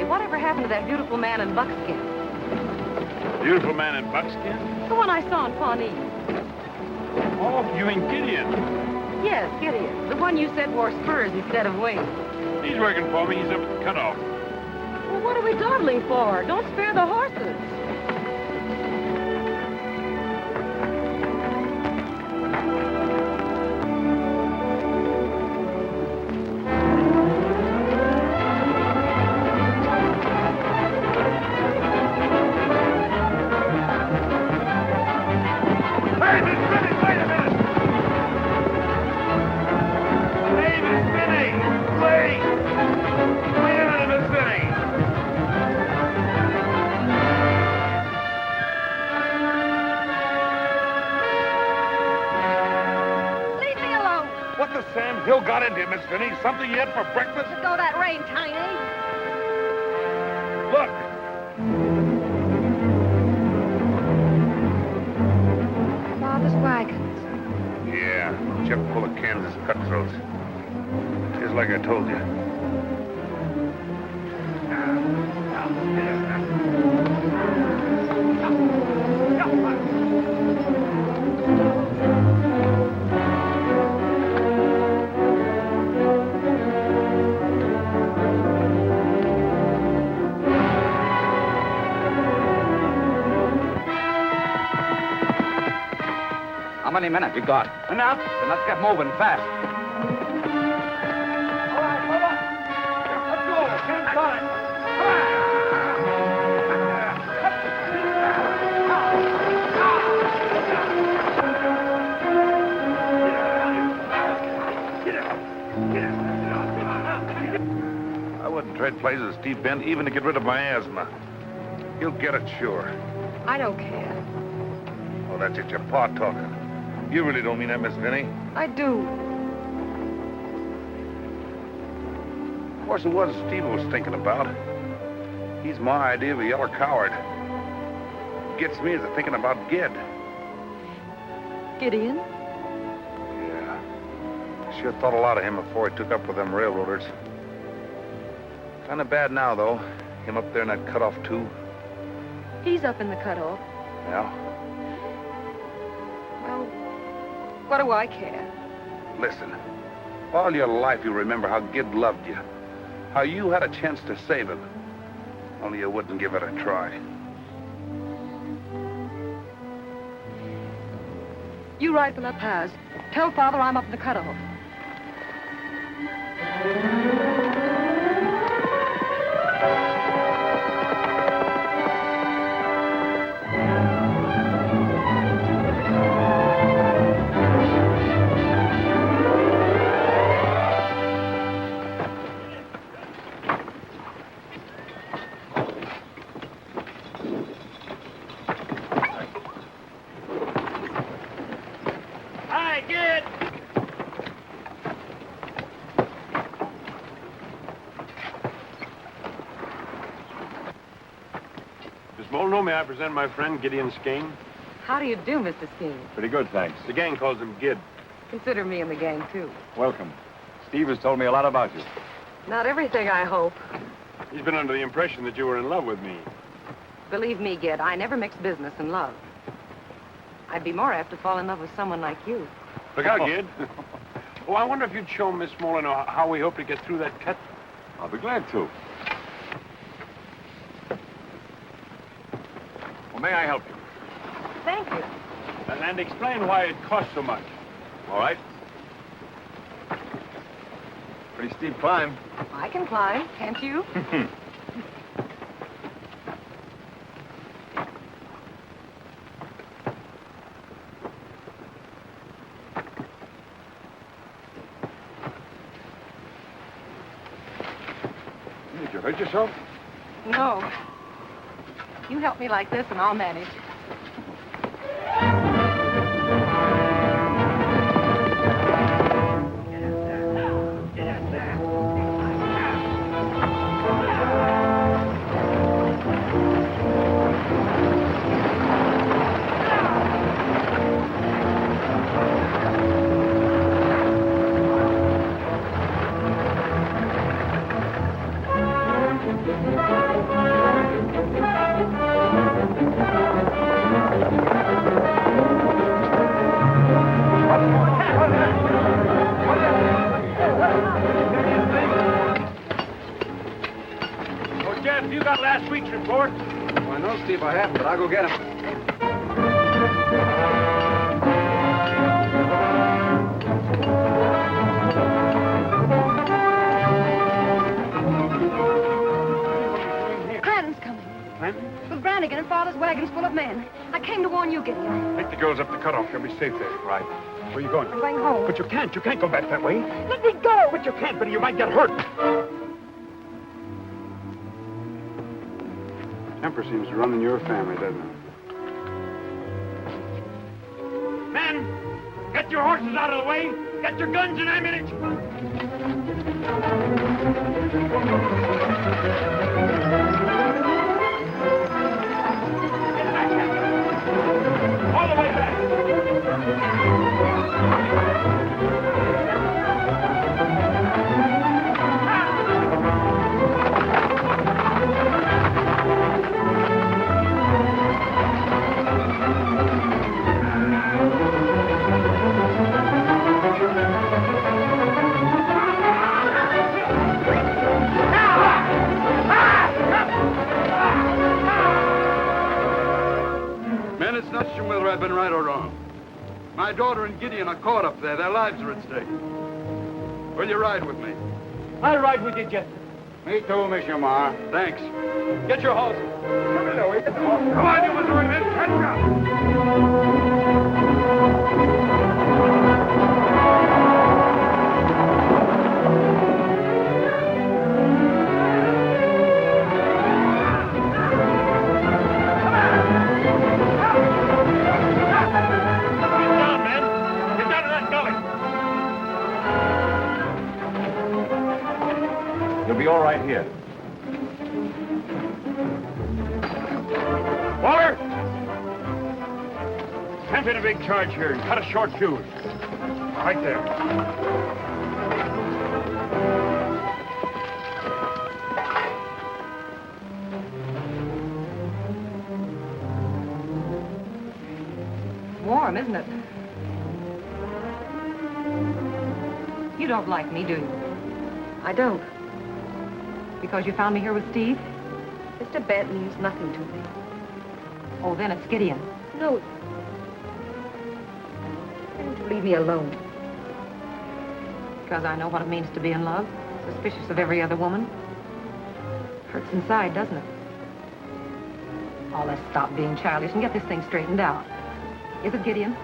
Whatever happened to that beautiful man in Buckskin? Beautiful man in Buckskin? The one I saw in Pawnee. Oh, you mean Gideon? Yes, Gideon. The one you said wore spurs instead of wings. He's working for me. He's up at the cutoff. Well, Well, what are we dawdling for? Don't spare the horses. Hill got into you, Miss Vinnie. Something yet for breakfast? Let go of that rein, Tiny. Look. Father's wagons. Yeah, Jeff full of Kansas cutthroats. Just like I told you. How many minutes you got? Enough. Then let's get moving fast. All right, hold on. Let's go. Same time. I wouldn't trade places with Steve Bent even to get rid of my asthma. He'll get it, sure. I don't care. Oh, that's it, your pa talking. You really don't mean that, Miss Vinnie? I do. Of course, it was Steve I was thinking about. He's my idea of a yellow coward. Gets me is thinking about Gid. Gideon? Yeah. Sure thought a lot of him before he took up with them railroaders. Kind of bad now, though. Him up there in that cutoff, too. He's up in the cutoff. Yeah? Well, what do I care? Listen, all your life you remember how Gid loved you. How you had a chance to save him. Only you wouldn't give it a try. You ride for La Paz. Tell Father I'm up in the cutoff. May I present my friend, Gideon Skane? How do you do, Mr. Skeen? Pretty good, thanks. The gang calls him Gid. Consider me in the gang, too. Welcome. Steve has told me a lot about you. Not everything, I hope. He's been under the impression that you were in love with me. Believe me, Gid, I never mix business and love. I'd be more apt to fall in love with someone like you. Look out, Gid. Oh, I wonder if you'd show Miss Molyneaux how we hope to get through that cut. I'll be glad to. Well, may I help you? Thank you. And explain why it costs so much. All right. Pretty steep climb. I can climb, can't you? Did you hurt yourself? No. You help me like this and I'll manage. got last week's report? Well, no, Steve, I haven't, but I'll go get him. Clanton's coming. Clanton? With Brannigan and Father's wagons full of men. I came to warn you, Gideon. Take the girls up the cutoff. They'll be safe there. Right. Where are you going? I'm going home. But you can't. You can't go back that way. Let me go! But you can't, Vinnie. You might get hurt. Temper seems to run in your family, doesn't it? Men, get your horses out of the way. Get your guns and ammunition. All the way back. Men, it's not sure whether I've been right or wrong. My daughter and Gideon are caught up there. Their lives are at stake. Will you ride with me? I'll ride with you, Jeptha. Me too, Monsieur Marr. Thanks. Get your horses. Come in, Louie. Come on, you Missouri men. Catch up. You'll be all right here. Waller! Camp in a big charge here and cut a short fuse. Right there. Warm, isn't it? You don't like me, do you? I don't. Because you found me here with Steve? Mr. Bent means nothing to me. Oh, then it's Gideon. No. Tell him to leave me alone. Because I know what it means to be in love, suspicious of every other woman. Hurts inside, doesn't it? Oh, let's stop being childish and get this thing straightened out. Is it, Gideon?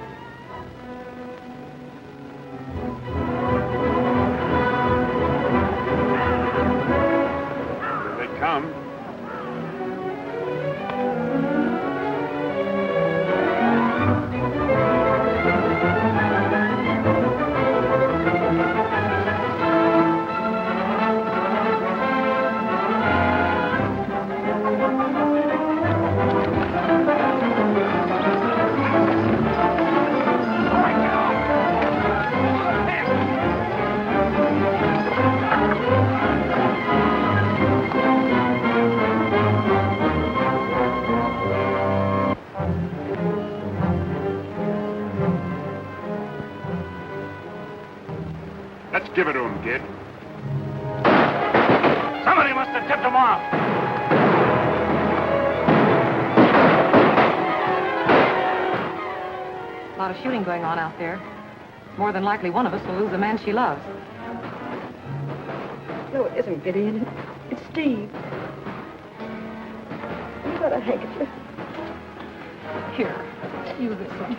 Here they come. Let's give it to him, kid. Somebody must have tipped him off. A lot of shooting going on out there. More than likely one of us will lose a man she loves. No, it isn't Gideon. It's Steve. You got a handkerchief. Here, use this one.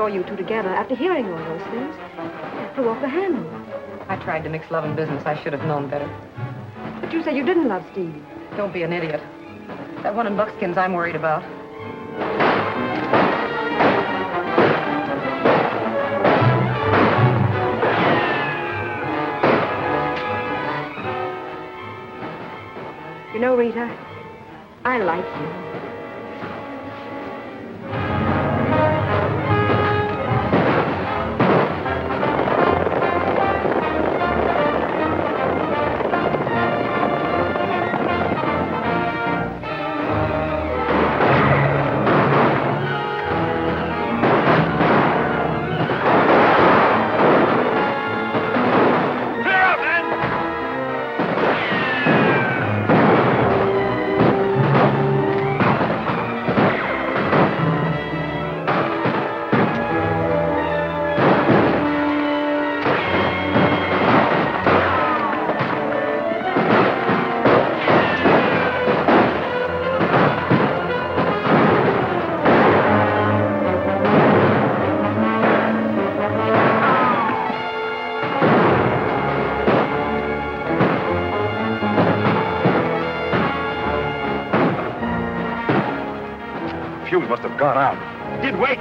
saw you two together, after hearing all those things, I threw off the handle. I tried to mix love and business. I should have known better. But you said you didn't love Steve. Don't be an idiot. That one in Buckskin's I'm worried about. You know, Rita, I like you. Fuse must have gone out. Did wait.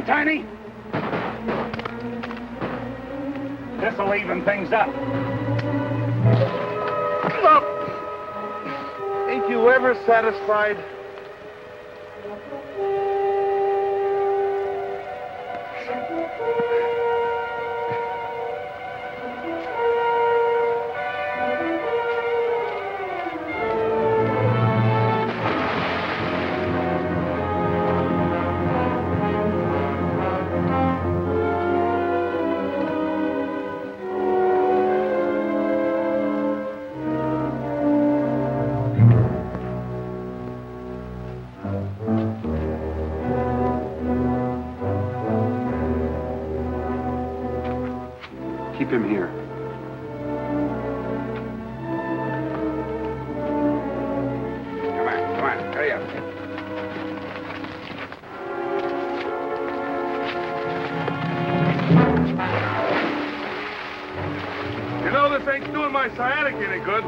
Tiny. This'll even things up. Look, ain't you ever satisfied? Keep him here. Come on, hurry up. You know, this ain't doing my sciatic any good.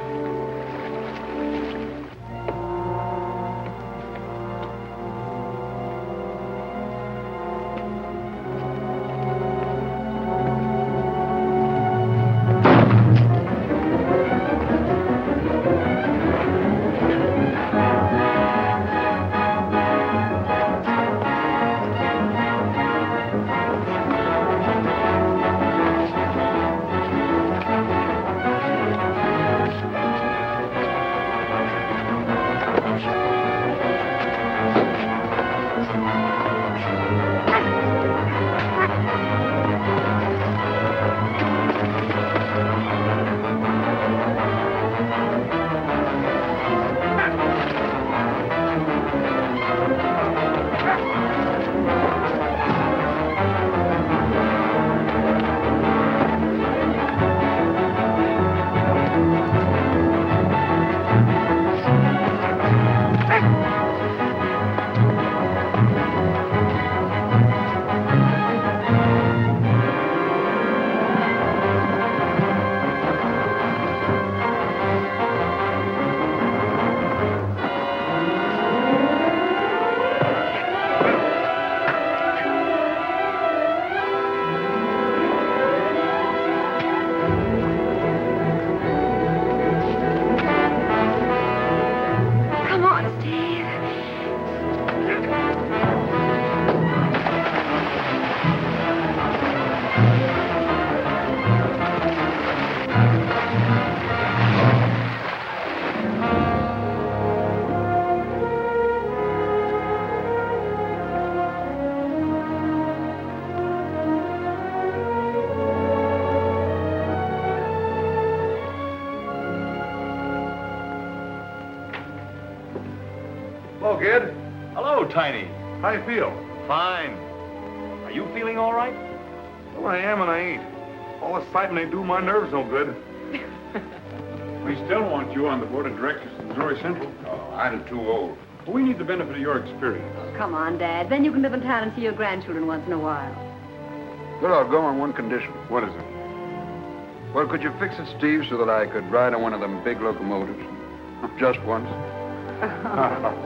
Hello, kid. Hello, Tiny. How you feel? Fine. Are you feeling all right? Well, I am and I ain't. All the excitement they do my nerves no good. We still want you on the board of directors of Missouri Central. Oh, I'm too old. We need the benefit of your experience. Come on, Dad. Then you can live in town and see your grandchildren once in a while. But I'll go on one condition. What is it? Well, could you fix it, Steve, so that I could ride on one of them big locomotives? Just once. Oh.